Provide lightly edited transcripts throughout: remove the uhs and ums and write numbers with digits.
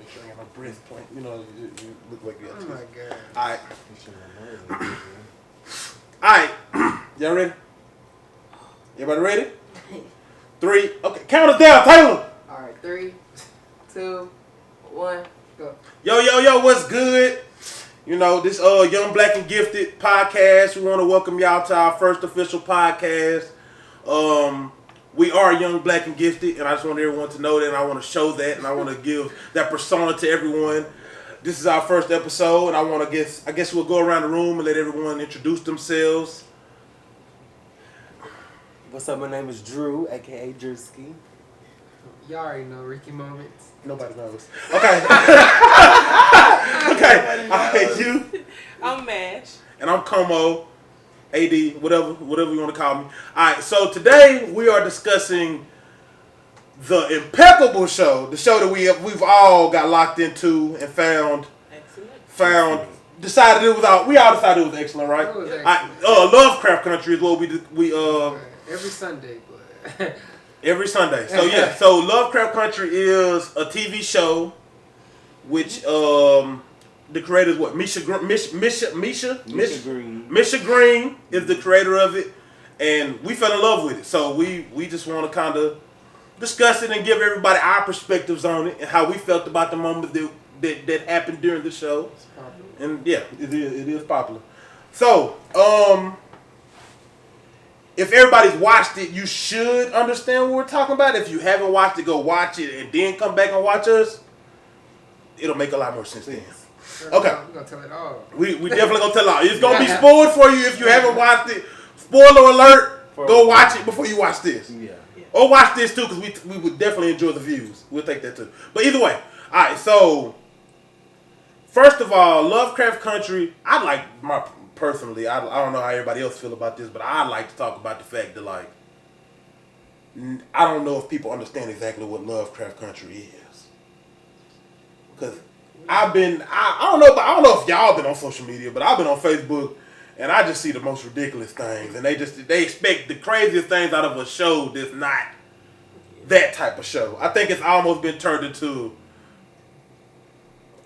sure I got my breath point. You know, you look like you got Oh my god. Alright. Alright. Y'all ready? Everybody ready? 3. Okay, count us down, Taylor. Alright, 3, 2, 1, go. Yo, what's good? You know, this Young Black and Gifted podcast. We want to welcome y'all to our first official podcast. We are Young Black and Gifted, and I just want everyone to know that, and I want to show that, and I want to give that persona to everyone. This is our first episode, and I guess we'll go around the room and let everyone introduce themselves. What's up? My name is Drew, aka Drewski. Y'all already know Ricky Moments. Nobody knows. Okay. Okay. Alright, you. I'm Mash. And I'm Como. AD, whatever you want to call me. Alright, so today we are discussing the impeccable show, the show that we've all got locked into and decided it was we all decided it was excellent, right? It was excellent. Lovecraft Country is what we every Sunday, but every Sunday. So yeah, so Lovecraft Country is a TV show which the creator is what? Misha Green is the creator of it, and we fell in love with it. So we just want to kind of discuss it and give everybody our perspectives on it and how we felt about the moment that happened during the show. And yeah, it is popular. So if everybody's watched it, you should understand what we're talking about. If you haven't watched it, go watch it and then come back and watch us. It'll make a lot more sense then. Okay. We're gonna tell it all. We definitely gonna tell it all. It's gonna be spoiled for you if you haven't watched it. Spoiler alert! Go watch it before you watch this. Yeah. Or watch this too, because we would definitely enjoy the views. We'll take that too. But either way, alright, so first of all, Lovecraft Country, I don't know how everybody else feel about this, but I like to talk about the fact that I don't know if people understand exactly what Lovecraft Country is. Because I don't know if y'all been on social media, but I've been on Facebook and I just see the most ridiculous things, and they expect the craziest things out of a show that's not that type of show. I think it's almost been turned into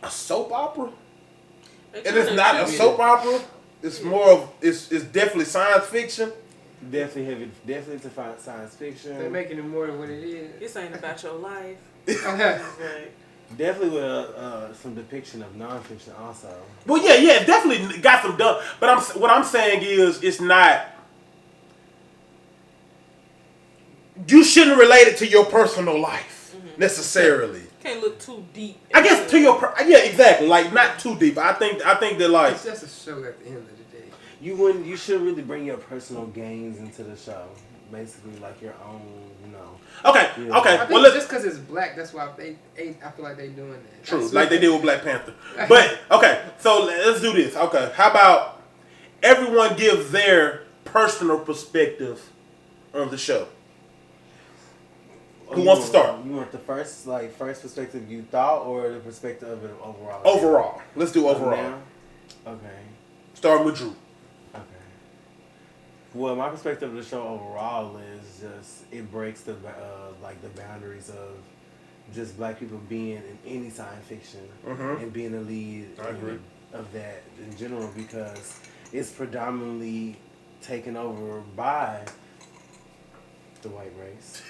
a soap opera. And it's not a soap opera. It's more of it's definitely science fiction. Definitely to find science fiction. They're making it more than what it is. This ain't about your life. Right. Definitely with some depiction of nonfiction also. Well, yeah, it definitely got some dumb. But what I'm saying is, it's not. You shouldn't relate it to your personal life necessarily. Can't look too deep. I guess to your exactly, like not too deep. I think that like it's just a show at the end of the day. You should really bring your personal gains into the show. Basically, like your own, Okay. Yeah. Okay. I think just because it's black, that's why I feel like they doing that. True, like they did with Black Panther. But okay, so let's do this. Okay, how about everyone give their personal perspective of the show? Who wants to start? You want the first perspective you thought, or the perspective of it overall? Overall. Let's do overall. Okay. Starting with Drew. Okay. Well, my perspective of the show overall is just it breaks the boundaries of just black people being in any science fiction and being a lead of that in general, because it's predominantly taken over by the white race.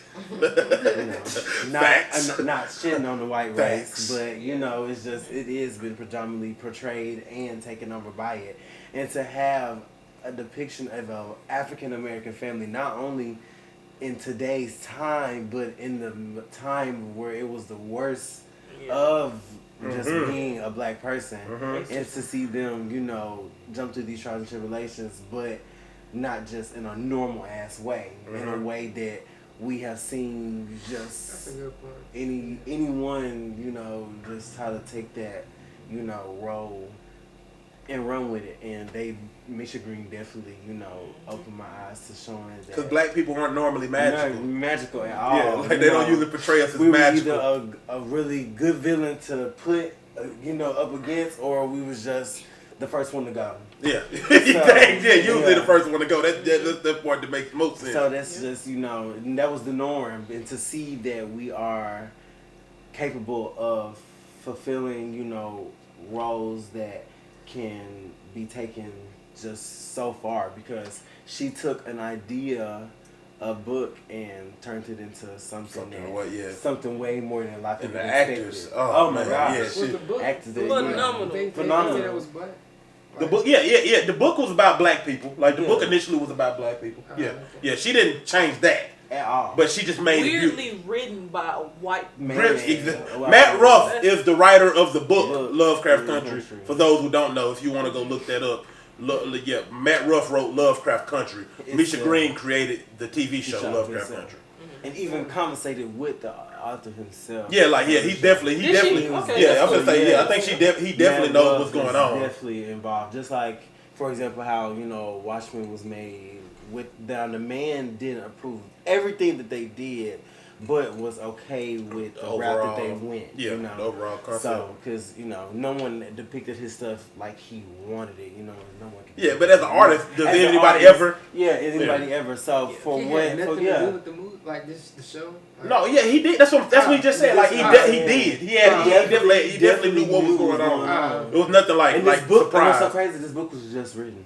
Not shitting on the white race, but it is been predominantly portrayed and taken over by it. And to have a depiction of an African American family, not only in today's time, but in the time where it was the worst of just being a black person, and to see them, jump through these trials and tribulations, but not just in a normal ass way, in a way that we have seen just anyone, just try to take that, role and run with it. And Misha Green definitely, opened my eyes to showing that. Because black people weren't normally magical. Not magical at all. Yeah, like they don't usually portray us as magical. We were either a really good villain to put, up against, or we was just the first one to go. Yeah. Usually the first one to go. That's the part that makes most sense. So that's just, that was the norm. And to see that we are capable of fulfilling, roles that can be taken just so far, because she took an idea, a book, and turned it into something way more than a lot of And people the expected. actors, Oh my gosh. yeah, What's the book? Actors that, Phenomenal. They Phenomenal. said that was black. The book, yeah. The book was about black people. Like the Yeah. book initially was about black people. Oh, Yeah, okay. yeah. She didn't change that, at all. but she just made it beautiful. Weirdly written by a white. Matt Ruff is the writer of the book Lovecraft Yeah. Country. For those who don't know, if you want to go look that up, Matt Ruff wrote Lovecraft Country. Misha Green created the TV show Lovecraft Country. And even conversated with the author himself. Yeah, he definitely, Okay, yeah. I was that's gonna say, cool. yeah. I think he definitely Matt knows Ruff what's going is on. Definitely involved. Just like, for example, how Watchmen was made with the man didn't approve of everything that they did, but was okay with the route that they went. Yeah, the overall concept. So, because no one depicted his stuff like he wanted it. No one. Yeah, but as an artist, does As an anybody artist, ever? Yeah, anybody ever. So for He what? had nothing For, to do with the movie, like the show. No, yeah, he did. That's what he just said. Like he did. He definitely knew what was going on. It was nothing like And this book, surprise. what's so crazy? This book was just written.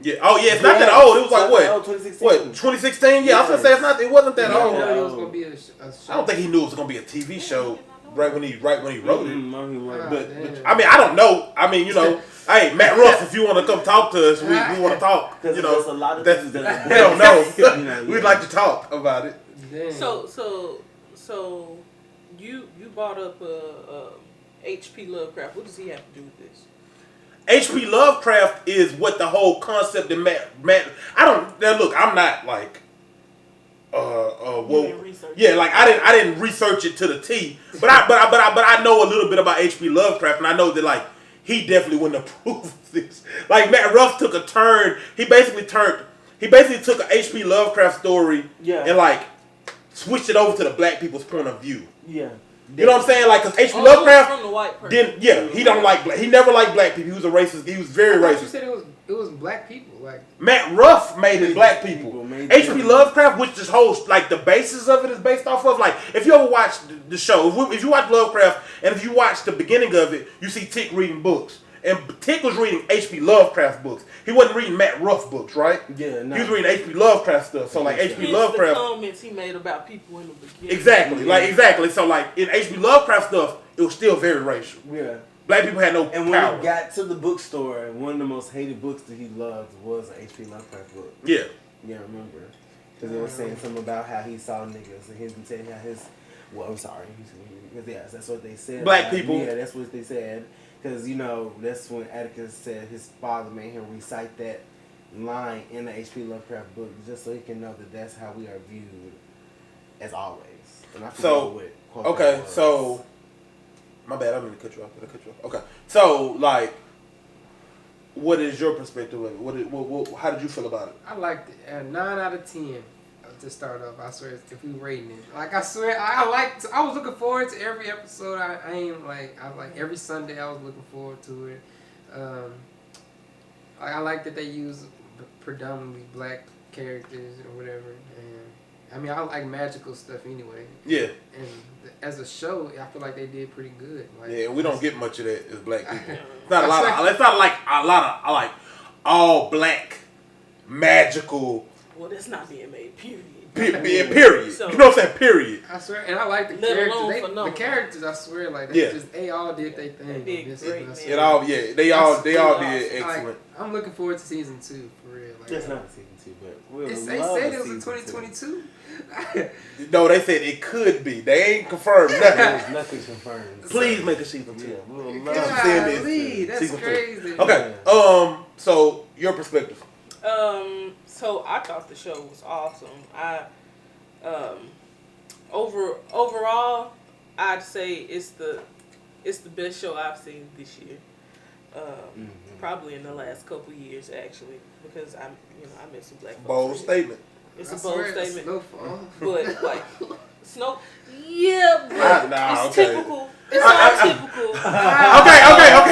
Yeah. Oh yeah, it's not that old. It was like what? 2016. What? 2016? Yeah, I was gonna say it's not. It wasn't that I old. didn't know it was gonna be a show. I don't think he knew it was gonna be a TV show right when he wrote it. Mm-hmm. But I mean, I don't know. I mean, hey, Matt Ruff, if you want to come talk to us, we want to talk. Because there's a lot of that's, things that we don't know. We'd like to talk about it. Damn. So you brought up H.P. Lovecraft. What does he have to do with this? H.P. Lovecraft is what the whole concept that Matt. I don't. Now look, I'm not like. didn't research Yeah, like I didn't research it to the T, but I know a little bit about H.P. Lovecraft, and I know that like he definitely wouldn't approve of this. Like Matt Ruff took a turn. He basically took an H.P. Lovecraft story and like switched it over to the black people's point of view. Yeah. You know what I'm saying? Like, cause H.P. from Lovecraft the white person. he don't like black. He never liked black people. He was a racist. He was very I thought racist. you said it was black people. Like Matt Ruff made it black people. H.P. Lovecraft, which this whole like the basis of it is based off of, like if you ever watch the show, if you watch Lovecraft and if you watch the beginning of it, you see Tick reading books. And Tick was reading H.P. Lovecraft books. He wasn't reading Matt Ruff books, right? Yeah, no. He was reading H.P. Lovecraft stuff. So like H.P. Lovecraft. The comments he made about people in the beginning. Exactly. So like in H.P. Lovecraft stuff, it was still very racial. Yeah. Black people had no power. And when he got to the bookstore, one of the most hated books that he loved was an H.P. Lovecraft book. Yeah. Yeah, I remember. Because they were saying something about how he saw niggas, and he was saying how his. Well, I'm sorry. Yes, that's what they said. Black people. Yeah, that's what they said. Because, that's when Atticus said his father made him recite that line in the H.P. Lovecraft book just so he can know that that's how we are viewed as always. And I forgot what quote that was. So my bad, I didn't mean to cut you off. Okay. So, like, what is your perspective of it? What how did you feel about it? I liked it. 9 out of 10 to start off. I swear, if we rating it, like I swear, I was looking forward to every episode. I like every Sunday I was looking forward to it. I like that they use predominantly black characters or whatever, and I mean I like magical stuff anyway. Yeah. And as a show, I feel like they did pretty good. Like, Yeah, we don't get much of that as black people. It's not like a lot of all black magical. Well, that's not being made. Period. Period. So, you know what I'm saying? Period. I swear, and I like the Let characters. alone The characters, I swear, like they all did their thing. They did great, man. They all did excellent. Like, I'm looking forward to season 2 for real. Like, That's not season 2, but we'll they love said it was in season 2022. No, they said it could be. They ain't confirmed nothing. There's nothing confirmed. Please make a season 2. Yeah, we'll love Golly, that's Season 2. crazy. Okay. So your perspective. So I thought the show was awesome. Overall, I'd say it's the best show I've seen this year. Probably in the last couple years, actually, because I met some black folks. Bold statement. It's I a bold swear, statement, Snowfall. but like Snow. Yeah, but it's okay. typical. It's all typical. Okay.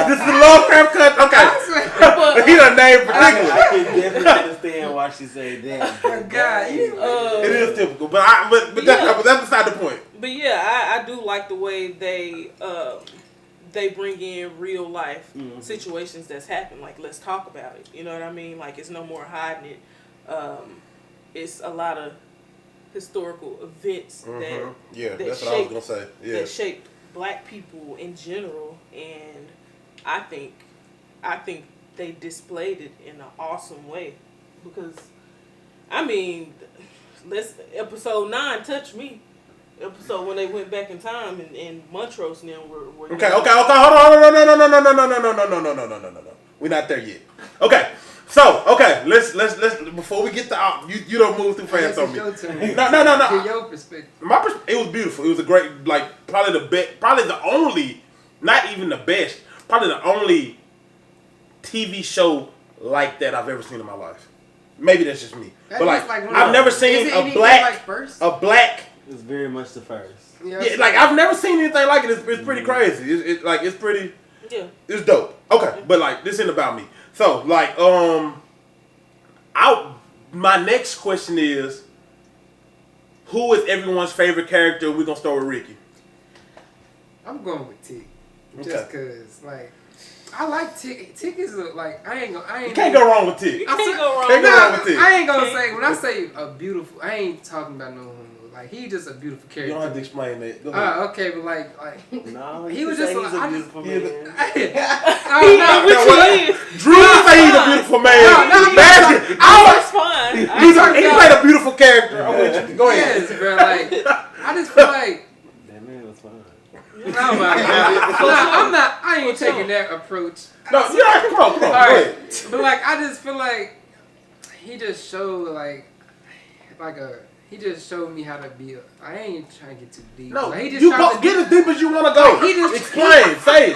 This is the Lovecraft cut. Okay. He done named particular. I can definitely understand why she said that. Oh, God, It is typical, but that's beside the point. But yeah, I do like the way they they bring in real life situations that's happened. Like, let's talk about it. You know what I mean? Like, it's no more hiding it. It's a lot of historical events that that's what I was gonna say. Yeah, that shaped Black people in general, and I think they displayed it in an awesome way because, I mean, episode 9 touched me. Episode when they went back in time and Montrose and them were okay, hold on, no. We're not there yet. Okay. So, let's before we get to you don't move too fast on me. Your turn. No. Get your perspective. It was beautiful. It was a great, like, probably the best, probably the only, not even the best, probably the only TV show like that I've ever seen in my life. Maybe that's just me, but like I've never seen a black. It's very much the first. Yeah, like I've never seen anything like it. It's pretty crazy. It's pretty. Yeah. It's dope. Okay, but like this ain't about me. So like my next question is, who is everyone's favorite character? We're gonna start with Ricky. I'm going with Tick, just cause like I like Tick. Tick is You can't go wrong with Tick. You can't go wrong with Tick. I ain't gonna say when I say a beautiful. I ain't talking about no homo. Like he just a beautiful character. You don't have to explain that. Go ahead. Okay, but like No, he was just he's a beautiful man. Drew say he's a beautiful man. That's fine. He played a beautiful character. I'm with you. Go ahead. Yes, bro. Like I just feel like That man was fine. no, I'm not. I ain't taking that approach. No, yeah, come on. Go ahead. But like I just feel like he just showed he just showed me how to be. I ain't trying to get too deep. No, like, he just you get as deep as you want to go. He just explain. Say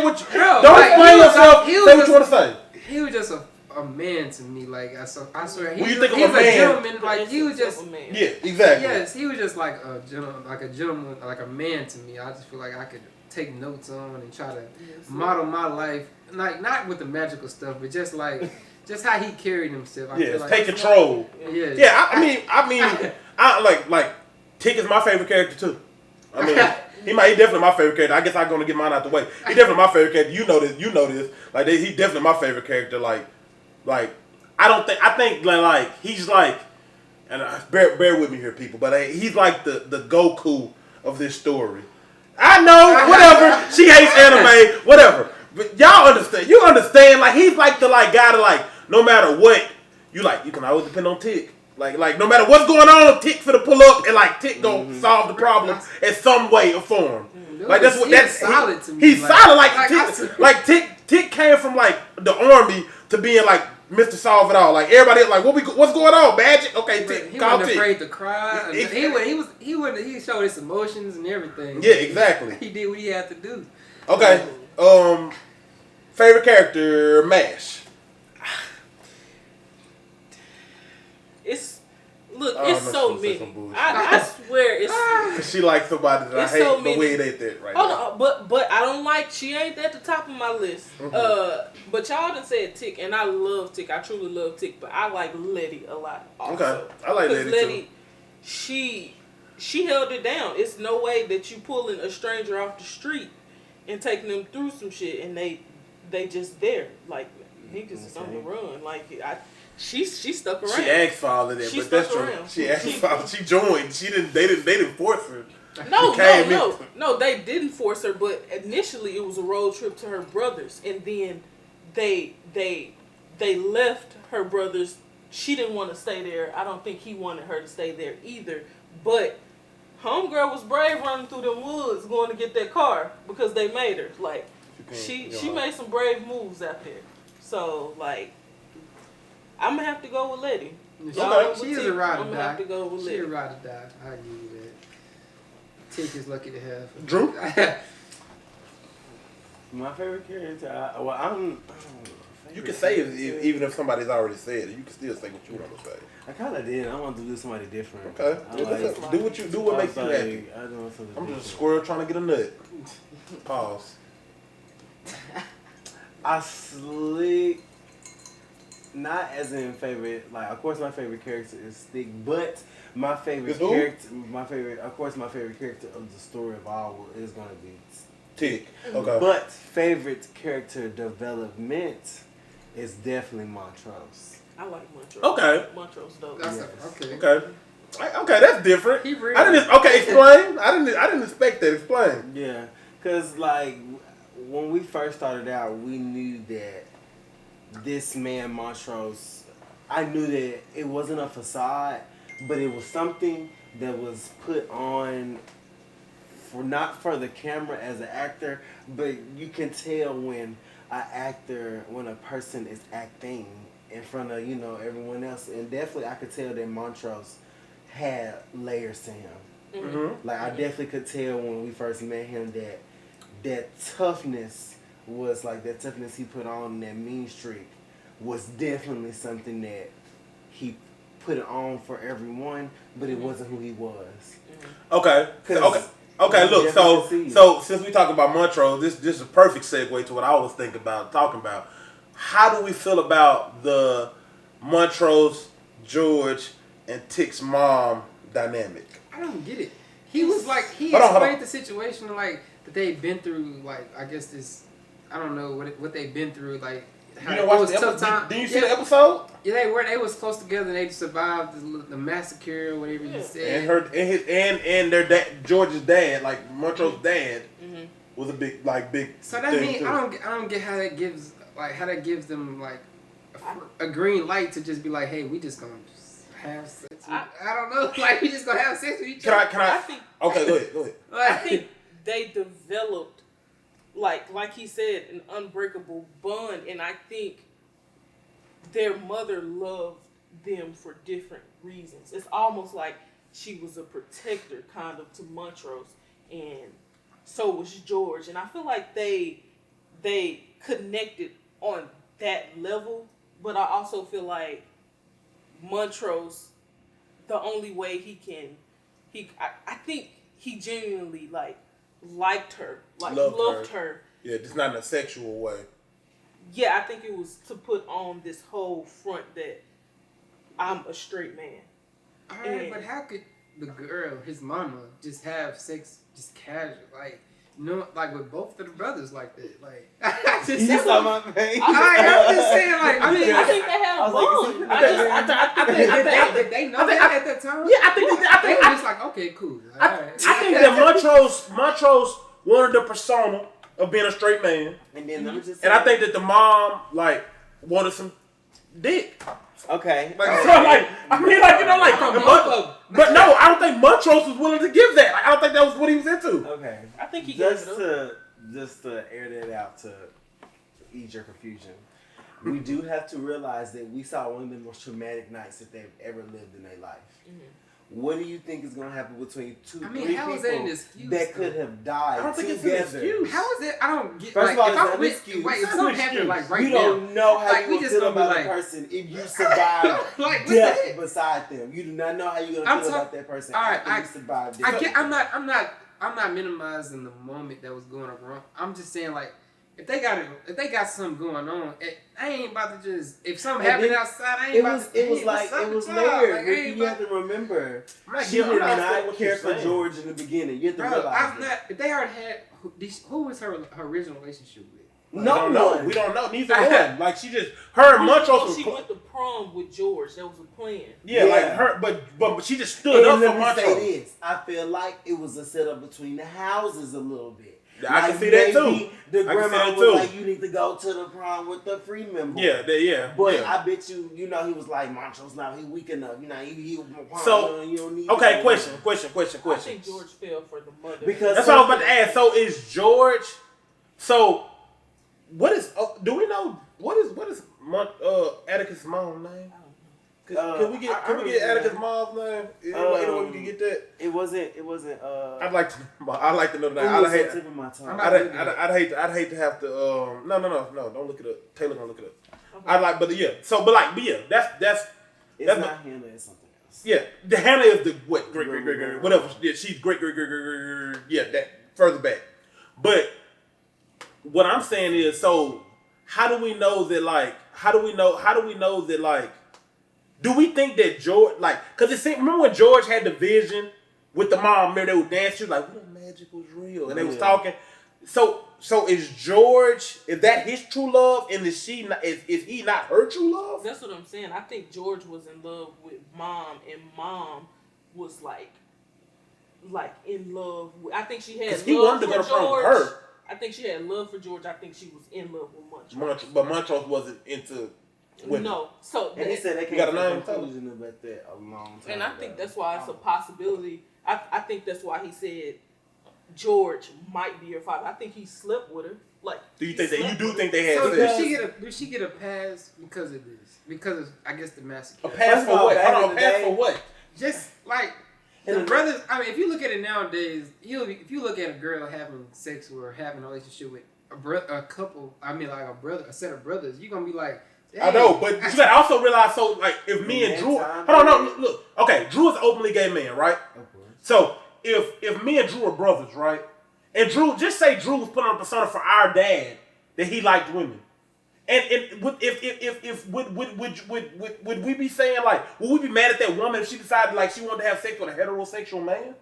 what you. Bro, don't like, explain yourself. Say what you want to say. He was just a man to me. Like I swear. When you think of he's a man, gentleman. Like he was just. Yeah, exactly. Yes, he was just like a gentleman, like a man to me. I just feel like I could take notes on and try to model my life, like not with the magical stuff, but just like. Just how he carried himself. I feel like take control. Yeah. I mean, I like Tick is my favorite character too. I mean, he definitely my favorite character. I guess I'm gonna get mine out the way. He definitely my favorite character. You know this. Like he definitely my favorite character. Like I think like he's like, and bear with me here, people, but he's like the Goku of this story. I know, whatever. She hates anime, whatever. But y'all understand. You understand. Like he's like the guy to like. No matter what, you can always depend on Tick. Like no matter what's going on, Tick finna pull up and like Tick gonna solve the problem in some way or form. Like that's solid to me. He's solid like Tick came from like the army to being like Mr. Solve It All. Like everybody else, like what's going on? Magic? Okay, Tick. He wasn't afraid to cry. He showed his emotions and everything. Yeah, exactly. He did what he had to do. Okay. Favorite character, MASH. It's so many. I swear it's. Cause she likes somebody that I hate so the way they did right now. But I don't like. She ain't at the top of my list. But y'all done said Tick, and I love Tick. I truly love Tick, but I like Letty a lot. Also. Okay, I like Letty too. She held it down. It's no way that you pulling a stranger off the street and taking them through some shit, and they just there like niggas is on the run. Like She stuck around. She asked for all of that, but that's true. She asked for all. She joined. They didn't force her. No, they didn't force her. But initially, it was a road trip to her brother's, and then they left her brother's. She didn't want to stay there. I don't think he wanted her to stay there either. But homegirl was brave running through them woods going to get that car because they made her. Like she made some brave moves out there. So like. I'm gonna have to go with Letty. She is a ride or die. I'm gonna have to go with Letty. She a ride or die. I give you that. Tick is lucky to have. Drew? My favorite character. You can say it even if somebody's already said it. You can still say what you want to say. I kind of did. I want to do somebody different. Okay. Do what makes you happy. I'm just a squirrel trying to get a nut. Pause. I slick. Not as in favorite, like of course my favorite character is Stick, but my favorite character, my favorite character of the story of all is gonna be Tick. Okay. But favorite character development is definitely Montrose. I like Montrose. Okay. Montrose dope. That's Yes. okay. Okay. Okay, that's different. He real. I didn't. Okay, explain. I didn't expect that. Explain. Yeah, because like when we first started out, we knew that this man Montrose, I knew that it wasn't a facade, but it was something that was put on for not for the camera as an actor, but you can tell when when a person is acting in front of everyone else, and definitely I could tell that Montrose had layers to him. Mm-hmm. Like I definitely could tell when we first met him that toughness was like that toughness he put on, that mean streak was definitely something that he put it on for everyone, but it wasn't who he was. Okay. Okay. Look. So since we talk about Montrose, this is a perfect segue to what I was talking about. How do we feel about the Montrose, George, and Tick's mom dynamic? I don't get it. He was like, he Hold on. explained the situation like that they've been through. Like I guess this, I don't know what they've been through. Like how You know, it watch was the tough episode. time. Did you see the episode? Yeah, they was close together and they survived the massacre or whatever you said. And their dad, George's dad, like Montrose's dad, was a big. So that means too. I don't get how that gives them like a green light to just be like, hey, we just gonna have sex. I don't know, like we just gonna have sex with each other. Can I? Okay, go ahead. I think they developed, like he said, an unbreakable bond, and I think their mother loved them for different reasons. It's almost like she was a protector, kind of, to Montrose, and so was George. And I feel like they connected on that level, but I also feel like Montrose, the only way I think he genuinely liked her, loved her. Yeah, just not in a sexual way. Yeah, I think it was to put on this whole front that I'm a straight man. Alright, but how could the girl, his mama, just have sex just casual, like with both of the brothers like that? Like I just You saw my face. I'm just saying, like I mean, I think they had a bond. Did they know that at that time? Yeah, I think They were just like, okay, cool. I think that Montrose wanted the persona of being a straight man, And then let me just and I think that the mom wanted some dick. okay. But no, I don't think Montrose was willing to give that. I don't think that was what he was into. Okay. I think he just gave it to air that out to ease your confusion. We do have to realize that we saw one of the most traumatic nights that they've ever lived in their life. Mm-hmm. What do you think is going to happen between three how people is that an excuse, that could have died I don't think together? it's an excuse. How is it? I don't get. First of all, if it's I'm not an with, excuse. wait, if It's something an happened excuse. right you now, don't know how like, you we will just feel gonna be about like- a person if you survive Like, what the death heck? beside them. You do not know how you're going to feel about that person after you survive death. I'm not minimizing the moment that was going wrong. I'm just saying, like, if they got something going on, I ain't about to just, if something happened outside, I ain't about to. It was layered. Like, Ricky, you have to remember, she I'm did not saying not what care you're for saying. George in the beginning. You have to bro, realize I'm that. not. If they already had, who was her original relationship with? We don't know. Neither one. Like she just her and Montrose. She went to prom with George. That was a plan. Yeah, like her, but she just stood up for Let me Montrose. say this. I feel like it was a setup between the houses a little bit. I can see that too. The I can see grandma that was too. like, you need to go to the prom with the free member. Yeah. But yeah. I bet you he was like, Montrose, now he weak enough. He So, you don't need okay, to question. I think George fell for the mother. Because That's what I was about to ask. So is George? So what is? Do we know what is Atticus' mom's name? Can we get Atticus' mom's name? Any way we can get that? It wasn't. I'd like to know that. I'd hate. Tip of my tongue. I'd hate to have to. No. Don't look it up. Taylor gonna look it up. Okay. That's. It's not Hannah. It's something else. Yeah, the Hannah is the what great whatever. Yeah, she's great. Yeah, that further back. But what I'm saying is, so how do we know that? Like, how do we know that? Like, do we think that George, like, because remember when George had the vision with the mom? Remember they were dancing, like, what if magic was real? And they was talking. So is George? Is that his true love? And is he not her true love? That's what I'm saying. I think George was in love with Mom, and Mom was like in love. I think she had He love wanted to for go to prom with George. her. I think she had love for George. I think she was in love with Montrose. But Montrose wasn't into women. No, so And he said they got a came to name, a conclusion about that a long time and I ago. think that's why it's a possibility. I think that's why he said George might be her father. I think he slept with her. Like, do you think that you do think they had So sex? does she get a pass because of this? Because of, I guess, the massacre. A pass for what? Hold on, a pass for what? Just like the brothers. I mean, if you look at it nowadays, if you look at a girl having sex or having a relationship with a couple, I mean, like a set of brothers, you're gonna be like, hey. I know, but you gotta also realize. So, like, if me and Drew, hold on, no, look, okay, Drew is an openly gay man, right? So if me and Drew are brothers, right? And Drew, just say Drew was putting on a persona for our dad that he liked women. And would we be saying, like, would we be mad at that woman if she decided, like, she wanted to have sex with a heterosexual man?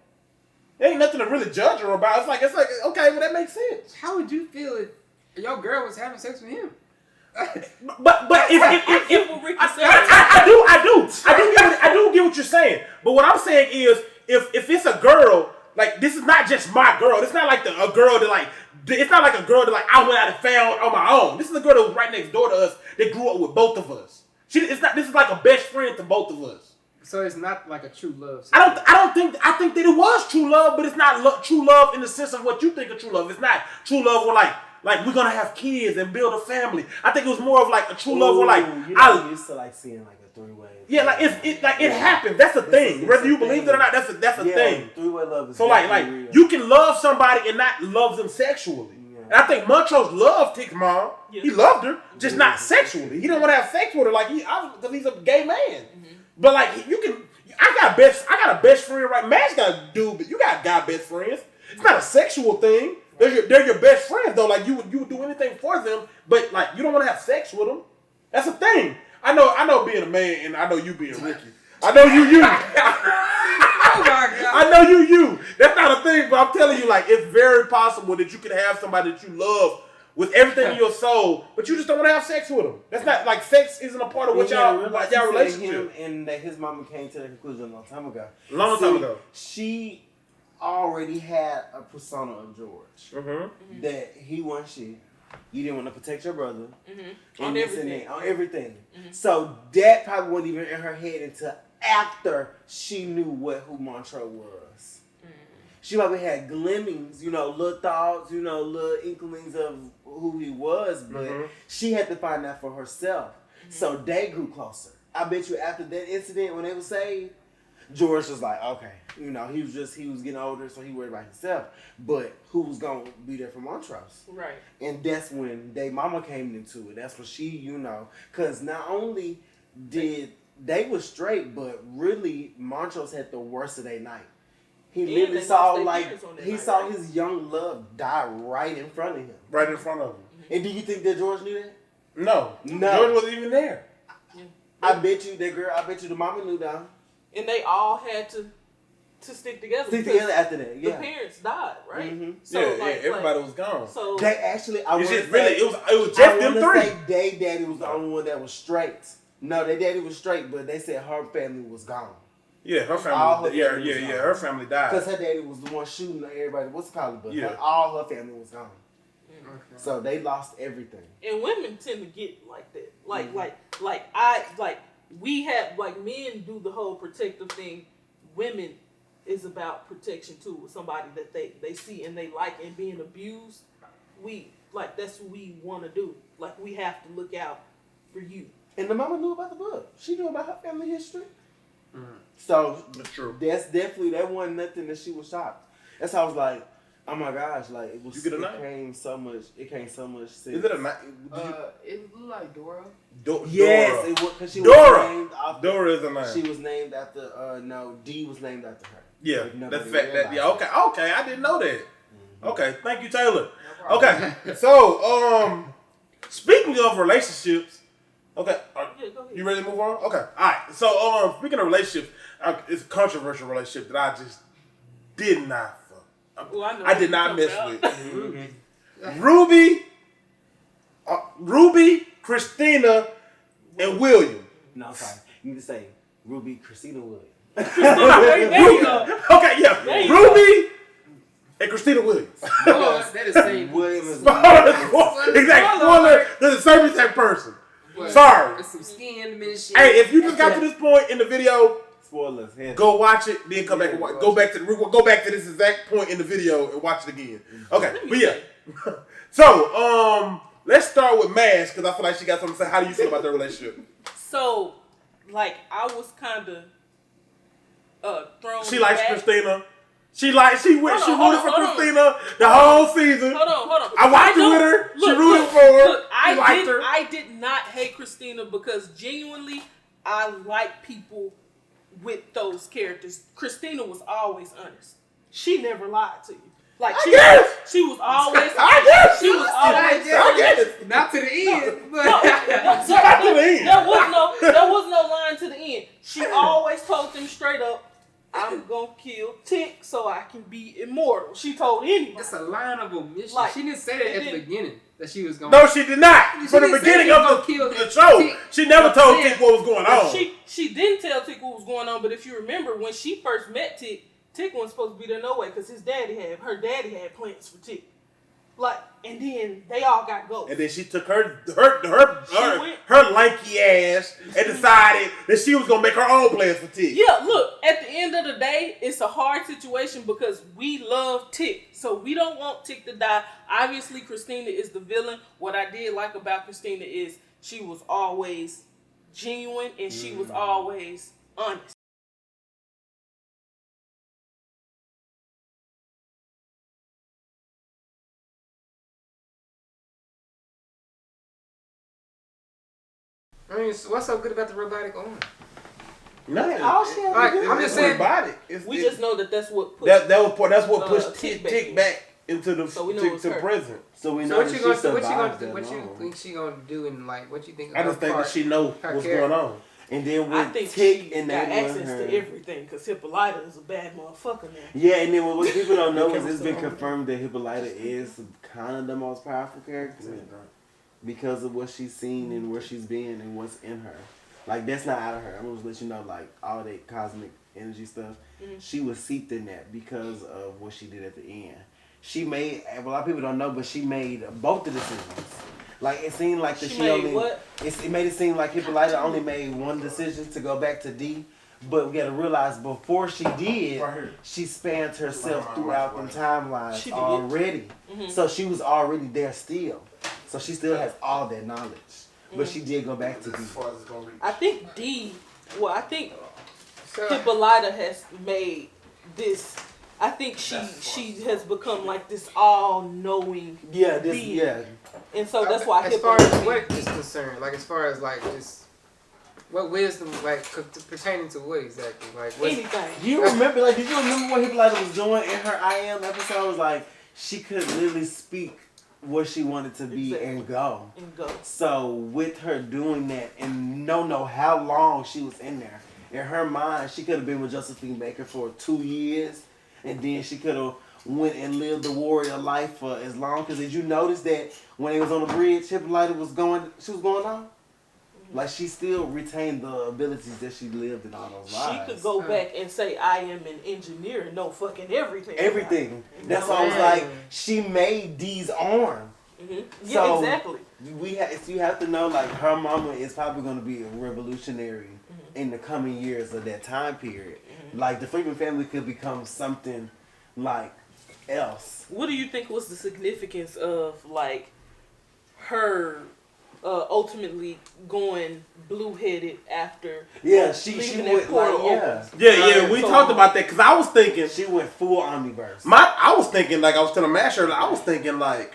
There ain't nothing to really judge her about. It's like okay, well, that makes sense. How would you feel if your girl was having sex with him? But if I do get what you're saying. But what I'm saying is, if it's a girl, like, this is not just my girl. It's not like a girl that, like, it's not like a girl that, like, I went out and found on my own. This is a girl that was right next door to us that grew up with both of us. This is like a best friend to both of us. So it's not like a true love. I think that it was true love, but it's not true love in the sense of what you think of true love. It's not true love where, like we're gonna have kids and build a family. I think it was more of like a true love where, like, I used to like seeing like a three-way. Yeah, like it happened. That's a thing. Whether you believe it or not, that's a thing. Three-way love is so like real. you can love somebody and not love them sexually. Yeah. And I think Montrose loved Tick's mom. Yeah. He loved her, just not sexually. He didn't want to have sex with her, like because he's a gay man. Mm-hmm. But like you can, I got a best friend, right? Matt's got a dude, but you got guy best friends. It's not a sexual thing. They're your best friends though. Like you would do anything for them, but like you don't want to have sex with them. That's a thing. I know being a man, and I know you being Ricky. I know you. Oh my God. I know you. That's not a thing, but I'm telling you, like, it's very possible that you can have somebody that you love with everything in your soul, but you just don't want to have sex with them. That's not, like, sex isn't a part of what y'all relationship. And that his mama came to the conclusion a long time ago. Time ago. She already had a persona of George. Mm-hmm. That he wasn't shit. You didn't want to protect your brother. Mm-hmm. On everything. Mm-hmm. So that probably wasn't even in her head until after she knew who Montrose was. Mm-hmm. She probably had glimmings, little thoughts, little inklings of who he was, but she had to find out for herself. Mm-hmm. So they grew closer. I bet you after that incident when they were saved, George was like, okay, he was getting older, so he worried about himself. But who was going to be there for Montrose? Right. And that's when they mama came into it. That's when she, because not only did they was straight, but really Montrose had the worst of their night. He literally saw his young love die right in front of him. Right in front of him. Mm-hmm. And do you think that George knew that? No. George wasn't even there. Yeah. I bet you the mama knew that. And they all had to stick together. Stick together after that, yeah. The parents died, right? Mm-hmm. So everybody was gone. So they actually, it was just them three. Their daddy was the only one that was straight. No, their daddy was straight, but they said her family was gone. Yeah, her family. Her family died because her daddy was the one shooting everybody. What's it called? But all her family was gone. Okay. So they lost everything. And women tend to get like that. We have, like, men do the whole protective thing. Women is about protection too. With somebody that they see and they like and being abused, that's what we want to do. Like, we have to look out for you. And the mama knew about the book. She knew about her family history. Mm-hmm. So that's true. That wasn't nothing that she was shocked. That's how I was like, oh my gosh, like it came so much sense. Is it a night? It looked like Dora. Yes, it was because she Dora. was named after. Dora is a name. She was named after. D was named after her. Yeah, that's fact. Okay, I didn't know that. Mm-hmm. Okay, thank you, Taylor. No okay, so speaking of relationships. Okay, you ready to move on? Okay, all right. So speaking of relationships, it's a controversial relationship that I just did not. I did not mess with. Mm-hmm. Ruby, Christina, and William. No, I'm sorry. You need to say Ruby, Christina Williams. There you go. Okay, yeah. There you Ruby and Christina Williams. Boy, that is same. Williams is Exactly. Spoiler. They're the same exact person. But Sorry. It's some skin and shit. Hey, if you just got to this point in the video, spoilers. Yeah. go watch it, then come back and watch. Go back to this exact point in the video and watch it again. Okay, but yeah. So, let's start with Mash because I feel like she got something to say. How do you feel about their relationship? So, like, I was kind of thrown. She likes back. Christina. She rooted for hold on. Christina the whole season. Hold on. I watched it with her. She rooted for her. Look, She liked her. I did not hate Christina because genuinely, I like people with those characters. Christina was always honest. She never lied to you. Like she was always. I guess. She was always. I guess. Not to the end, but Not to the end. There was no line to the end. She always told them straight up, "I'm gonna kill Tick so I can be immortal." She told anybody. it's a line of omission. Like, she didn't say that at the beginning that she was going. No, she did not. From the didn't say beginning she was of gonna kill the Tick. show, Tick. she never told Yeah. Tick what was going on. She didn't tell Tick what was going on, but if you remember when she first met Tick, Tick wasn't supposed to be there no way because her daddy had plans for Tick. Like, and then they all got ghosts. And then she took her lanky ass and decided that she was gonna make her own plans for Tick. Yeah, look, at the end of the day, it's a hard situation because we love Tick. So we don't want Tick to die. Obviously, Christina is the villain. What I did like about Christina is she was always genuine and she was always honest. I mean, what's so good about the robotic arm? Nothing. All she had to Like, do I'm was just saying- about it. We just know that that's what pushed That's what pushed Tick Tick back back into the So we know it's to her. prison. So we So know what that you she gonna do? survived that What you long. think she gonna do? And like, what you think? I just think that she know her what's character. going on. And then I with think Tick she and got they access her. to everything because Hippolyta is a bad motherfucker now. Yeah, and then what people don't know is Okay, it's been so- confirmed that Hippolyta is kind of the most powerful character because of what she's seen and where she's been and what's in her. Like, that's not out of her. I'm gonna just let you know, like, all that cosmic energy stuff, she was seeped in that because of what she did at the end. She made, a lot of people don't know, but she made both the decisions. Like, it seemed like She made what? It made it seem like Hippolyta only made one decision to go back to D. But we gotta realize before she did, Right here. she spanned herself throughout the timelines She did. already. So she was already there still. So she still has all that knowledge. But she did go back to D. As far as it's gonna reach. I think D. Well, I think So, Hippolyta has made this. I think she has become like this all-knowing Yeah, this being. yeah. And so that's why as far as Hippolyta. what is concerned, like as far as like just what wisdom, like pertaining to what exactly, like what? Anything. Do you remember, like, did you remember what Hippolyta was doing in her I Am episode? It was like, she could literally speak what she wanted to be and go. And go. So with her doing that and know how long she was in there, in her mind, she could have been with Josephine Baker for 2 years, and then she could have went and lived the warrior life for as long. Because did you notice that when they was on the bridge, Hippolyta was going on? Like, she still retained the abilities that she lived in all those lives. She could go back and say, "I am an engineer and know fucking everything." Everything. That's why I was like, she made D's arm. Yeah, So, exactly. You have to know, like, her mama is probably going to be a revolutionary in the coming years of that time period. Like, the Freeman family could become something like else. What do you think was the significance of like her ultimately going blue-headed after? Yeah, she leaving went that portal like, open? Yeah, we So- talked about that because I was thinking. She went full omniverse. I was thinking, like I was telling Mash earlier, I was thinking like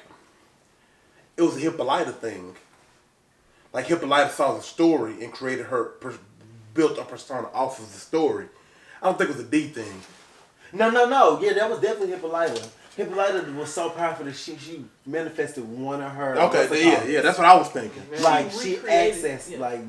it was a Hippolyta thing. Like Hippolyta saw the story and created built a persona off of the story. I don't think it was a D thing. No. Yeah, that was definitely Hippolyta. Hippolyta was so powerful that she manifested one of her. Okay, yeah, that's what I was thinking. Like, She she recreated, accessed, yeah.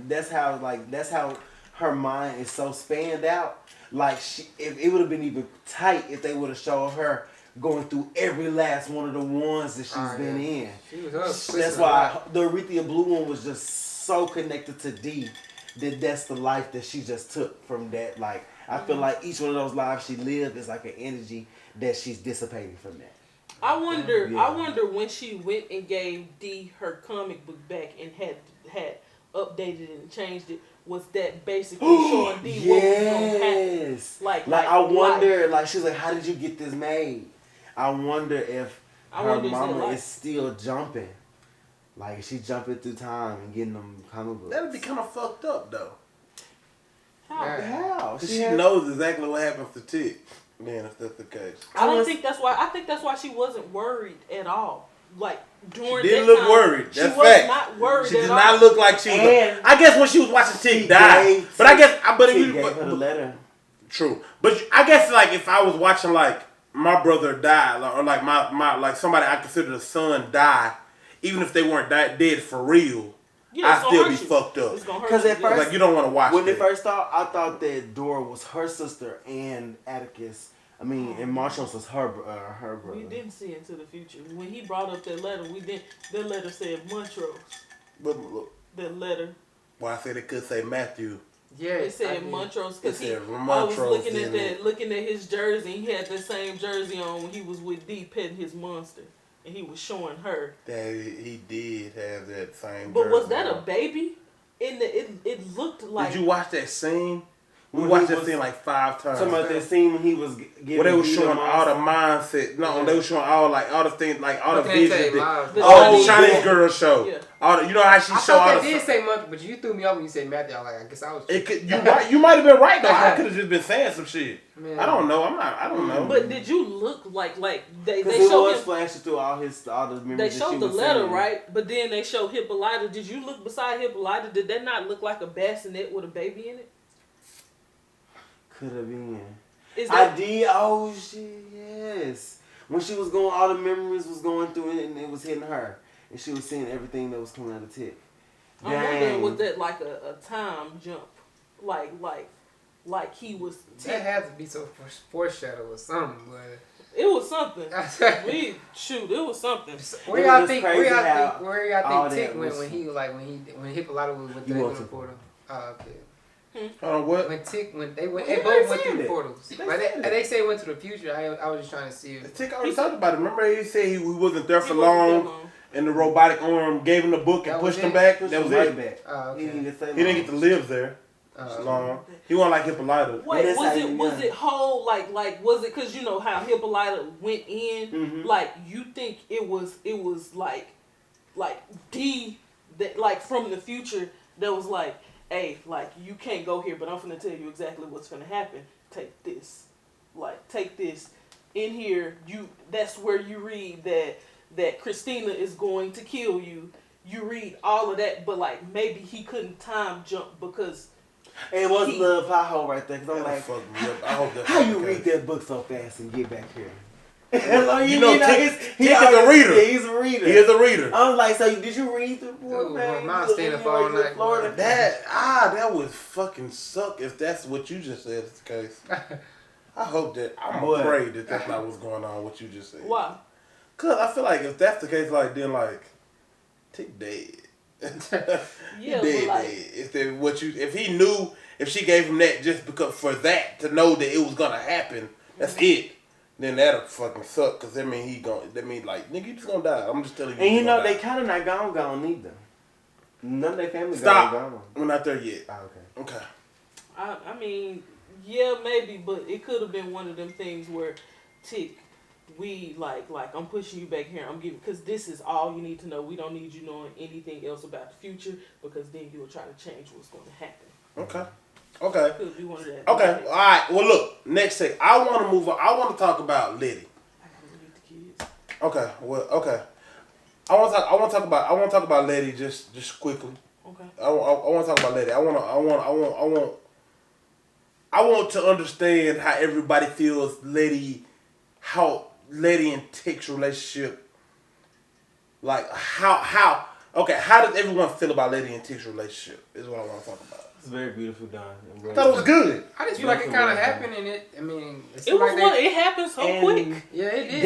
that's how her mind is so spanned out. Like, if it would have been even tight if they would have showed her going through every last one of the ones that she's been in. She was That's why the Aretha Blue one was just so connected to D. That's the life that she just took from that. Like, I feel like each one of those lives she lived is like an energy that she's dissipating from that. I wonder when she went and gave D her comic book back and had updated it and changed it. Was that basically showing D what was gonna happen? Like I wonder, like she's like, how did you get this made? I wonder if her mama is still jumping. Like, she jumping through time and getting them comic books. That'd be kind of fucked up, though. How? Because she knows exactly what happens to Tick. Man, if that's the case. I think that's why she wasn't worried at all. Like, during she didn't that look time, worried. That's she fact. was not worried She did at not all. look like she was. I guess when she was watching Tick die. But I guess, Tick gave her the letter. True. But I guess, like, if I was watching, like, my brother die, or like like somebody I consider a son die, even if they weren't dead for real, I'd still be fucked up. Because at first, like, you don't want to watch when that. they first thought, I thought that Dora was her sister and Atticus. I mean, and Montrose was her brother. We didn't see into the future. When he brought up that letter, that letter said Montrose. But look, that letter. Well, I said it could say Matthew. Yeah, it said Montrose because I was Montrose looking at his jersey. He had the same jersey on when he was with D petting his monster, and he was showing her that he did have that same. But was that a baby? It looked like. Did you watch that scene? We watched that scene like 5 times. Talking about that scene when he was giving. Where they were showing all the mindset. No, they were showing all the things, like all the vision. The Chinese girl show. Yeah. All the, you know how she showed all the. I did say Matthew, but you threw me off when you said Matthew. I guess I was. You might have been right though. I could have just been saying some shit. Man. I don't know. I don't know. But did you look like they showed him flashing through all the memories? They showed the letter, right? But then they showed Hippolyta. Did you look beside Hippolyta? Did that not look like a bassinet with a baby in it? Could have been. I did. Oh shit! Yes. When she was going, all the memories was going through it, and it was hitting her, and she was seeing everything that was coming out of Tick. I'm wondering, was that like a time jump, like he was? That had to be so foreshadow or something, but it was something. It was something. Where y'all think Tick went when Hippolyta was with the portal? Okay. What? When they both went through the portals. They say went to the future. I was just trying to see if Tick already talked about it. Remember he said he wasn't there for long, and the robotic arm gave him the book and pushed him back. That was it. Okay. He didn't get to live there long. He wasn't like Hippolyta. Wait, was it whole like was it because you know how Hippolyta went in? Mm-hmm. Like you think it was like D that like from the future that was like. Hey, like, you can't go here, but I'm finna tell you exactly what's finna happen. Take this. Like, take this. In here, that's where you read that Christina is going to kill you. You read all of that, but, like, maybe he couldn't time jump because... It was Love High right there, because I'm like, how you read that book so fast and get back here? Tick is a reader. Yeah, he's a reader. He is a reader. I was like, so did you read the book, man? Mine staying up all night. Florida. That would fucking suck if that's what you just said is the case. I hope that, I'm afraid that that's not what's going on, what you just said. Why? Because I feel like if that's the case, like, then, like, Tick dead. Yeah, dead. If he knew, if she gave him that just because for that, to know that it was going to happen, that's it. Then that'll fucking suck, cause that mean like, nigga, you just gonna die. I'm just telling you. And you know, they kind of not gone either. None of their family gone. We're not there yet. Oh, okay. I mean, yeah, maybe, but it could have been one of them things where Tick, we like I'm pushing you back here. I'm giving, cause this is all you need to know. We don't need you knowing anything else about the future, because then you will try to change what's going to happen. Okay. Okay. Could be one of that. Okay. All right. Well, look. Next thing, I want to move on. I want to talk about Letty. I gotta read the kids. Okay. Well. Okay. I want to talk about Letty just quickly. Okay. I want to talk about Letty. I want to understand how everybody feels how Letty and Tick's relationship. Like how does everyone feel about Letty and Tick's relationship? Is what I want to talk about. It's very beautiful done. I thought it was good. I just feel like it kind of happened, and it happened so quick. Yeah, it did.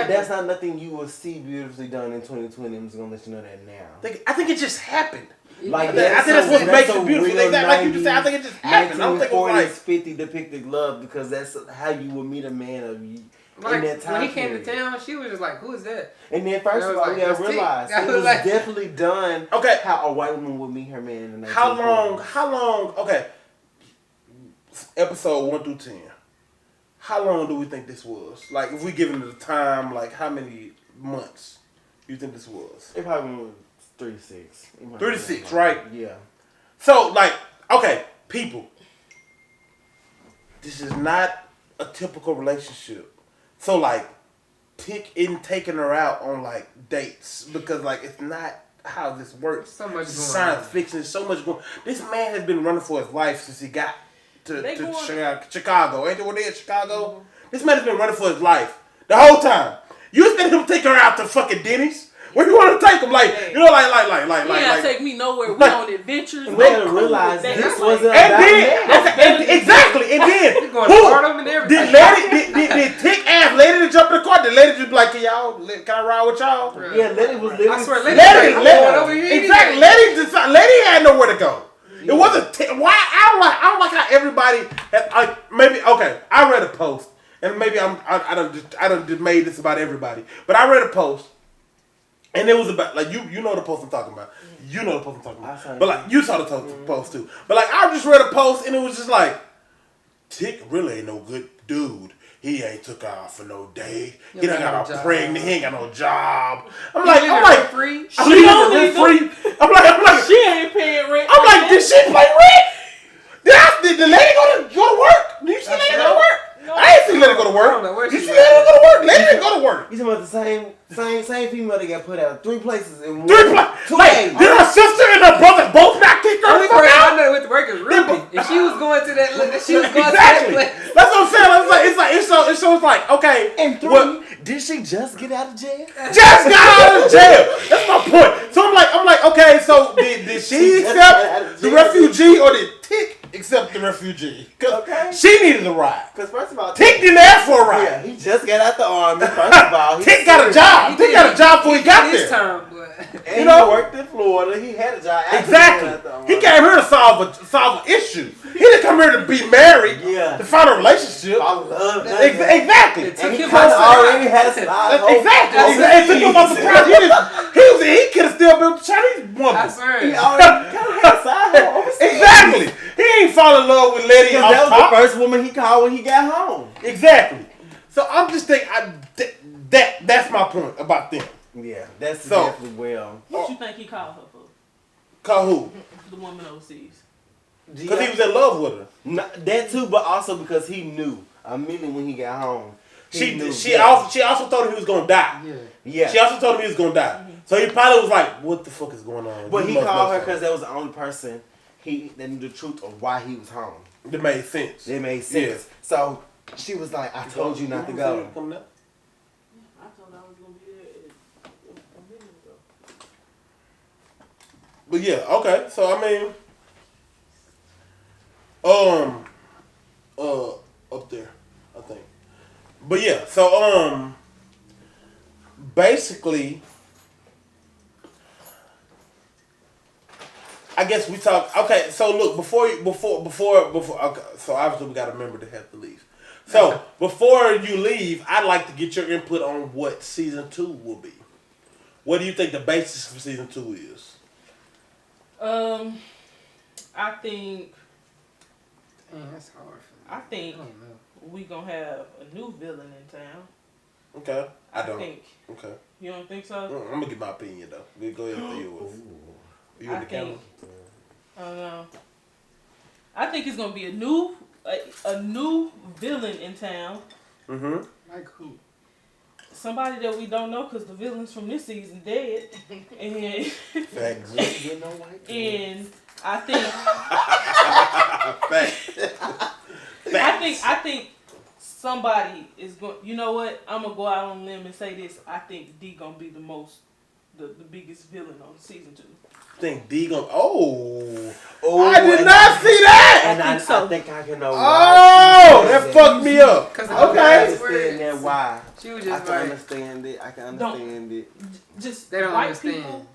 That's not nothing you will see beautifully done in 2020. I'm just gonna let you know that now. I think it just happened. Like I think that's what makes it beautiful. Like you just said, I think it just happened. I don't think it was like 50 depicted love because that's how you would meet a man of you. Like, in that time when he came period. to town, she was just like, "Who is that?" And then first of all, you gotta realize it was definitely done. Okay, how a white woman would meet her man in the How long? Okay, episode 1 through 10. How long do we think this was? Like, if we give it the time, like how many months do you think this was? It probably was 3 to 6. 3 to 6, right? Yeah. So, like, okay, people, this is not a typical relationship. So, like, Tick isn't taking her out on, like, dates because, like, it's not how this works. So much it's going science on. fiction. So much going. This man has been running for his life since he got to Chicago. Ain't that what it is, Chicago? Mm-hmm. This man has been running for his life the whole time. You expect him to take her out to fucking Denny's? Where you want to take him? Like, you know, like, take me nowhere. We on adventures. We had to realize this wasn't about exactly. And then did Tick ask Lady to jump in the car? Did Lady just be like, can I ride with y'all? Yeah, Lady was literally. I swear, Lady had nowhere to go. It wasn't. Why? I don't like how everybody. Maybe okay. I read a post, and maybe I done just made this about everybody. But I read a post. And it was about, like, you know the post I'm talking about. You know the post I'm talking about. But, like, you saw the post, too. But, like, I just read a post, and it was just like, Tick really ain't no good dude. He ain't took her out for no date. He done got her pregnant. He ain't got no job. I'm like, free. She don't need free. I'm like, she ain't paying rent. I'm like, did she pay rent? Did the lady go to work? Did you see lady go to work? I ain't seen Lady go to work. You see Lady go to work? Lady didn't go to work. You talking about the same female that got put out 3 places in 1 2 days. Did her sister and her brother both not kick her? Only person I know with the work is Ruby. And she was going to that. She was going exactly. to that place. That's what I'm saying. It shows like okay. And 3, did she just get out of jail? Just got out of jail. That's my point. So I'm like, okay. So did she accept the refugee or did Tick accept the refugee? Because she needed a ride. Because first of all, Tick didn't ask for a ride. Yeah, he just got out the army. First of all, Tick got a job. Tick got a job before he got there. And he worked in Florida. He had a job. Exactly. He came here to solve an issue. He didn't come here to be married. Yeah. To find a relationship. I love that. Exactly. And he already had a side. Exactly. It took him by surprise. He could have still been a Chinese woman. I swear. He already kind of had a side hole. Exactly. He ain't fall in love with Letty. That was the first woman he called when he got home. Exactly. So I'm just thinking that's my point about them. Yeah, that's definitely well. What you think he called her for? Call who? The woman overseas. Because he was in love with her. No, that too, but also because he knew. Immediately when he got home, she also told him he was gonna die. Yeah. She also told him he was gonna die. Mm-hmm. So he probably was like, "What the fuck is going on?" But he called her because that was the only person that knew the truth of why he was home. It made sense. It made sense. Yeah. So she was like, "I told you not to go." But yeah, okay. So I mean, up there, I think. But yeah, so basically, I guess we talk. Okay, so look before. Okay, so obviously we got a member that has to leave. So before you leave, I'd like to get your input on what season 2 will be. What do you think the basis for season 2 is? I think. Damn, that's hard for me. I think we gonna have a new villain in town. Okay, I don't. Think. Okay. You don't think so? I'm gonna give my opinion though. We go ahead and say yours. You in the camera? I don't know. I think it's gonna be a new villain in town. Mm-hmm. Like who? Somebody that we don't know because the villains from this season dead. And Facts. And I think I think somebody is going. You know what? I'm gonna go out on a limb and say this. I think D gonna be the most the biggest villain on season 2. Think D gonna? Oh, Oh, I did not see that. And I think so. I think I can know Oh, why. that fucked me up. Cause I can Okay. understand that why. She was I just can like, understand it. I can understand it. Just they don't white understand. people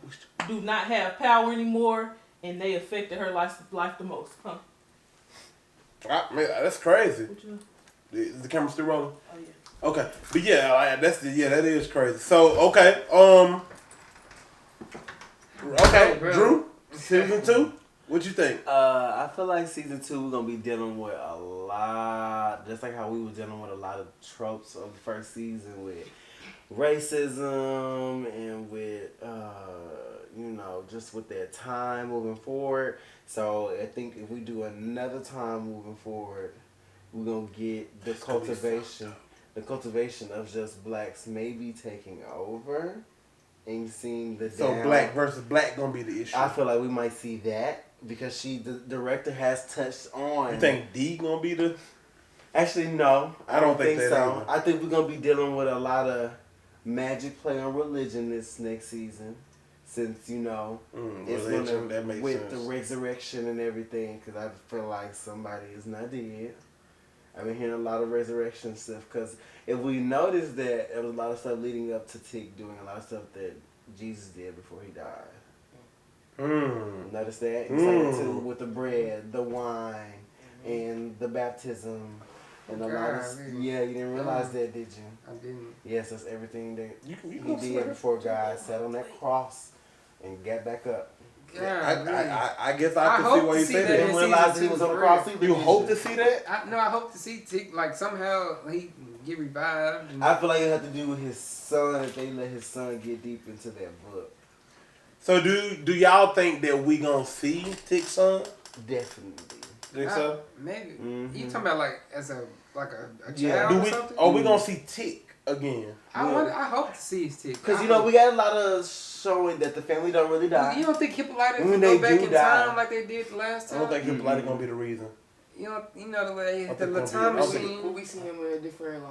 do not have power anymore, and they affected her life the most. Huh? Man, that's crazy. What you know? Is the camera still rolling? Oh yeah. Okay, but yeah, that is crazy. So okay, Bro. Drew, season 2, what you think? I feel like season 2 we're gonna be dealing with a lot, just like how we were dealing with a lot of tropes of the first season with racism and with just with their time moving forward. So I think if we do another time moving forward, we're gonna get the cultivation of just blacks maybe taking over and seeing the So down. black versus black gonna be the issue. I feel like we might see that because the director has touched on. You think D gonna be the? Actually, no. I don't think that so. either. I think we're gonna be dealing with a lot of magic play on religion this next season, since it's Religion, gonna that makes with sense. the resurrection and everything. Because I feel like somebody is not dead. I've been hearing a lot of resurrection stuff. Because if we notice that there was a lot of stuff leading up to Tick doing a lot of stuff that Jesus did before he died. Notice that? He said it too with the bread, the wine, and the baptism. And a lot of you didn't realize that, did you? I didn't. Yes, that's everything that You he swear. did before God sat on that cross and got back up. I guess I I can hope see why to you see say that that. Didn't in realize season he was two on the for cross real. either. You did hope to see that? I hope to see Tick, like somehow he get revived. And I feel like it had to do with his son, if they let his son get deep into that book. So do y'all think that we gonna see Tick's son? Definitely. Think so? Maybe. Mm-hmm. You talking about like as a child Yeah. or something? Are we gonna see Tick again? I hope to see his Tick. Because, we got a lot of showing that the family don't really die. You don't think Hippolyta When can they go back do in die. time like they did the last I time? don't think Hippolyta gonna be the reason. You know the way I the think little gonna time be- I think- machine. Will we see him in a different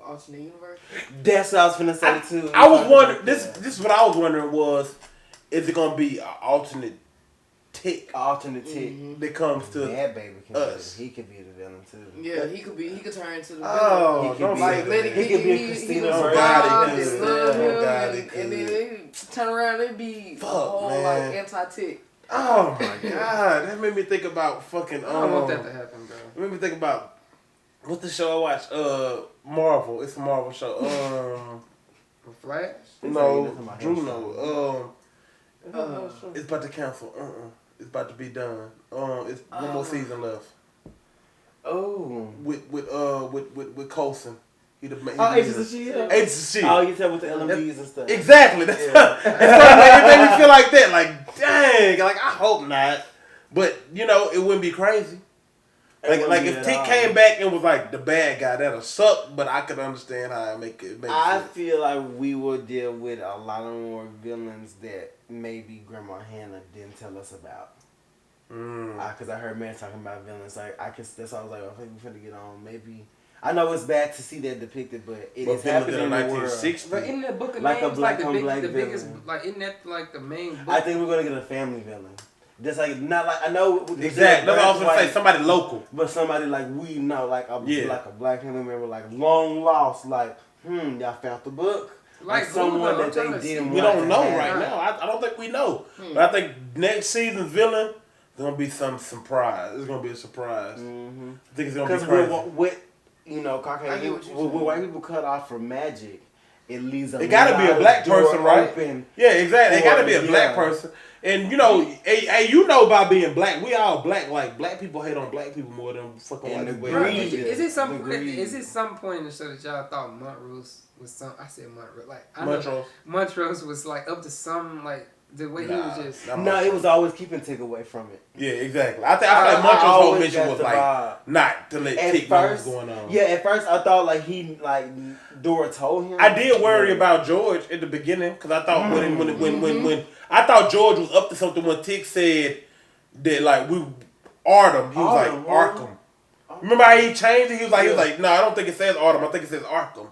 alternate universe? That's what I was finna say too. I was wondering. This is what I was wondering was, is it gonna be an alternate Tick alternate Tick. that comes to? That baby can us. He could be the villain too. Yeah, he could turn into the Oh, He could don't be- say like let it that. He could be a Christina was version. robbed God, he and could. love Oh, him, God, he and could. then they turn around and be Fuck, whole man. anti-Tick. Oh my God, that made me think about fucking. I don't want that to happen, bro. It made me think about what's the show I watched? Marvel. It's a Marvel show. Flash? No, Drew no. Uh, It's about to cancel. It's about to be done. It's one more season left. Oh. With Coulson. He the main. Agents of S.H.I.E.L.D.? Agents of Oh, S.H.I.E.L.D. you tell with the LMGs and stuff. Exactly. That's Yeah. it made me feel like that. Like, dang. Like, I hope not. But it wouldn't be crazy. Like if Tick came back and was like the bad guy, that'll suck. But I could understand how it make I sense. feel like we will deal with a lot of more villains that maybe Grandma Hannah didn't tell us about. Because I heard man talking about villains. Like that's why I was like, I think we're finna get on. Maybe I know it's bad to see that depicted, but it is happening in the world. 1960. But in that book of Like a names, black like on black the biggest, villain. like isn't that like the main book? I think we're gonna get a family villain. Just like not like I know Exactly. That's what I was gonna say. Somebody local. but somebody like we know, like a Yeah. black family member, like long lost, like y'all found the book, Like who, someone though? that I'm they trying to see. didn't. We want don't to know have. right now. I don't think we know. But I think next season's villain is gonna be some surprise. It's gonna be a surprise. Mm-hmm. I think it's gonna be Because crazy. with I Caucasian, get with what you're saying. white people cut off from magic, it leaves a It gotta be a lot black of door person, right? open. Yeah, exactly. It gotta be a Yeah. black person. And by being black, we all black. Like black people hate on black people more than fucking And white the people. Bro, greed. is it some? Greed. Is it some point in the show that y'all thought Montrose was some? I said Montrose. Like I know Montrose. Montrose was like up to some like the way he was just. Nah, No, it was always keeping Tick away from it. Yeah, exactly. I feel like Montrose's whole always mission got was the like vibe. not to let At Tick know what's first, going on. yeah. At first, I thought like Dora told him. I did worry about George at the beginning because I thought when I thought George was up to something when Tick said that like we Arkham. He was Arkham, like Arkham. Remember how he changed it? He was like, no, I don't think it says Arkham. I think it says Arkham,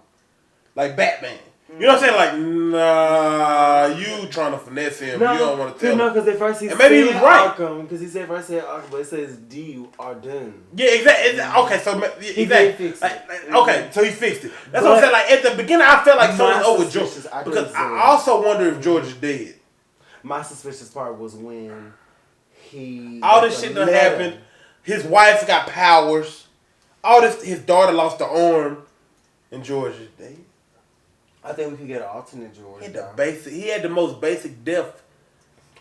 like Batman. You know what I'm saying? Like, nah, you you trying to finesse him. No, You don't want to tell no, him. because at first he And maybe he said was right. Arkham, because he said first said Arkham, but it says D Arden. Yeah, exactly. Okay, so He exactly. did fix it. Okay, so he fixed it. That's what I'm saying. Like at the beginning, I felt like My something over George suspicions, I because couldn't say I it. also wonder if George is dead. My suspicious part was when he All got this the shit done letter. happened. His wife got powers. All this. His daughter lost the arm, and George is dead. I think we could get an alternate George. He had the though. basic. He had the most basic death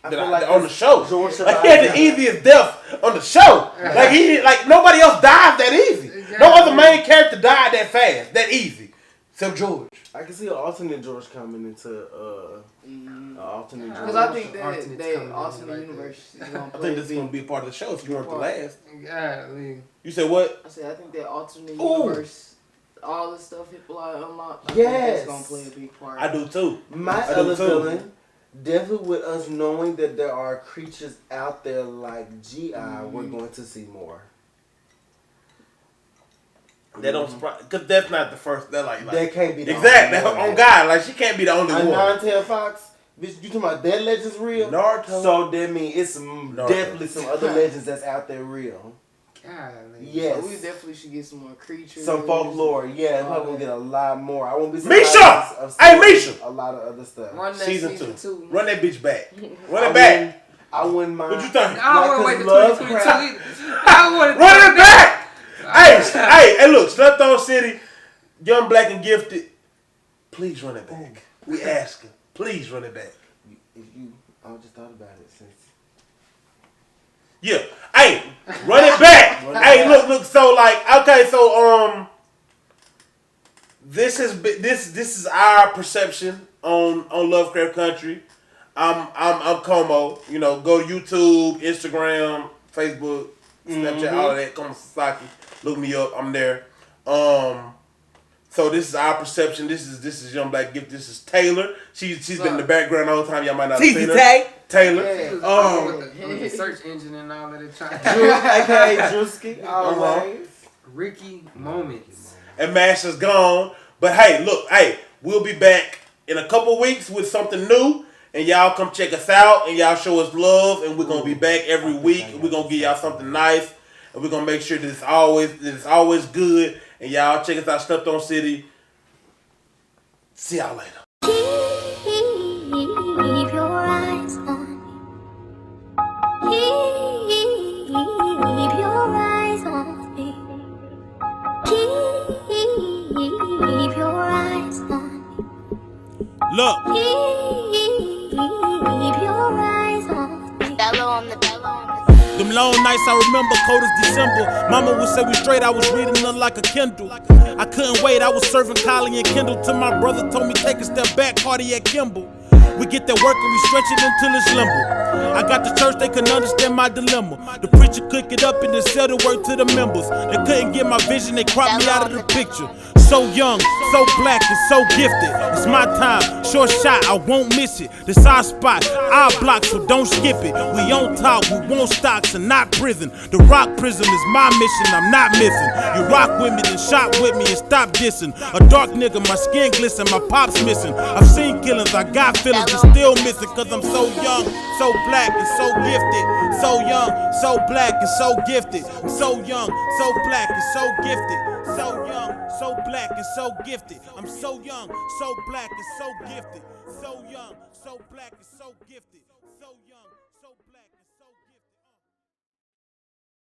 I that feel I- like on the show. George Like he had the easiest death on the show. Like he like nobody else died that easy. No other main character died that fast, that easy, except George. I can see an alternate George coming into an alternate George. Because I think that Alternates that coming in alternate like universe is gonna I play think a this is gonna big. be a part of the show if you want the part. last. Golly. You said what? I said I think that alternate Ooh. universe, all the stuff people are unlocked. I think Yes. that's gonna play a big part. I do too. My I do other too. feeling, definitely with us knowing that there are creatures out there like GI, we're going to see more. That don't surprise because that's not the first. That like That can't be the exactly only one. on God. Like she can't be the only A one. nine-tailed fox? Bitch, you talking about that legend's real? Naruto. So that means it's Naruto. definitely some other legends that's out there real. Golly. Yes. So we definitely should get some more creatures. Some folklore, yeah, all probably gonna that. get a lot more. I won't be Misha! surprised of Hey, seeing Misha! a lot of other stuff. Run that Season season 2. two. Run that bitch back. Run I it back. I wouldn't mind. What you think? I don't want to wait Like, till 'cause 2022 either. I want to Run it back. Hey, look, SLEPTONCITY, Young, Black, and Gifted. Please run it back. We asking. Please run it back. If you, I just thought about it since. Yeah. Hey, run it back. Hey, look. So like, okay, so this is our perception on Lovecraft Country. I'm Como. You know, go to YouTube, Instagram, Facebook, Snapchat, all of that. Como Sasaki. Look me up. I'm there. So this is our perception. This is Young Black Gift. This is Taylor. She's been in the background all the time. Y'all might not have seen her. Taylor. Yeah. With the search engine and all of it. Drew, aka Drewski, always. Ricky Moments. And Mash is gone. But hey, look, we'll be back in a couple weeks with something new. And y'all come check us out and y'all show us love. And we're gonna be back every week. And we're gonna give y'all something nice. And we're gonna make sure that it's always good. And y'all check us out, SLEPTONCITY. See y'all later. Keep your eyes on me. Keep your eyes on me. Keep your eyes on me. Look. Keep your eyes on me. Bellow on the Them long nights I remember, cold as December. Mama would say we straight, I was reading her like a Kindle. I couldn't wait, I was serving Collie and Kindle till my brother told me take a step back, cardiac Kimball. We get that work and we stretch it until it's limber. I got the church, they couldn't understand my dilemma. The preacher could get up and then sell the word to the members. They couldn't get my vision, they cropped me out of the picture. So young, so black, and so gifted. It's my time, short shot, I won't miss it. This our spot, our block, so don't skip it. We on top, we want stocks and not prison. The rock prism is my mission, I'm not missing. You rock with me, then shop with me and stop dissing. A dark nigga, my skin glisten, my pop's missing. I've seen killings, I got feelings, it's still missing. Cause I'm so young, so black, and so gifted. So young, so black, and so gifted. I'm so young, so black, and so gifted. So young, so black, and so gifted. I'm so young, so black, and so gifted. So young, so black, and so gifted. So young.